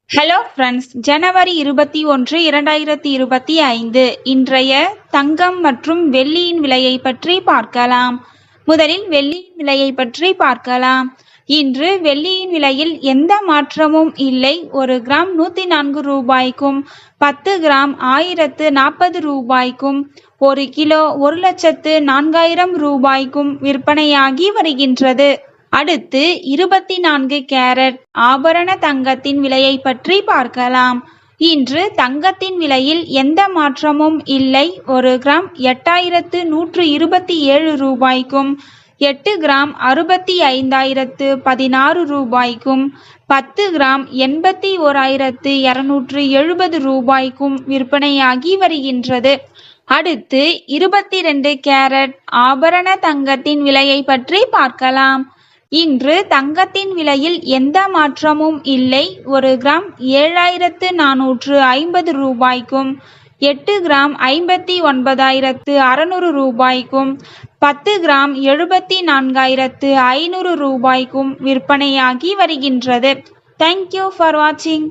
Hello friends, ஜனவரி 21, 2025 இன்றைய தங்கம் மற்றும் வெள்ளியின் விலையை பற்றி பார்க்கலாம். முதலில் வெள்ளியின் விலையை பற்றி பார்க்கலாம். இன்று வெள்ளியின் விலையில் எந்த மாற்றமும் இல்லை. 1 கிராம் 104 ரூபாய்க்கும் 10 கிராம் 1040 ரூபாய்க்கும் 1 கிலோ 1,04,000 ரூபாய்க்கும் விற்பனையாகி வருகின்றது. அடுத்து 24 கேரட் ஆபரண தங்கத்தின் விலையை பற்றி பார்க்கலாம். இன்று தங்கத்தின் விலையில் எந்த மாற்றமும் இல்லை. 1 கிராம் 8127 ரூபாய்க்கும் 8 கிராம் 65,016 ரூபாய்க்கும் 10 கிராம் 81,270 ரூபாய்க்கும் விற்பனையாகி வருகின்றது. அடுத்து 22 கேரட் ஆபரண தங்கத்தின் விலையை பற்றி பார்க்கலாம். இன்று தங்கத்தின் விலையில் எந்த மாற்றமும் இல்லை. 1 கிராம் 7,450 ரூபாய்க்கும் 8 கிராம் 59,600 ரூபாய்க்கும் 10 கிராம் 74,500 ரூபாய்க்கும் விற்பனையாகி வருகின்றது. தேங்க்யூ ஃபார் வாட்சிங்.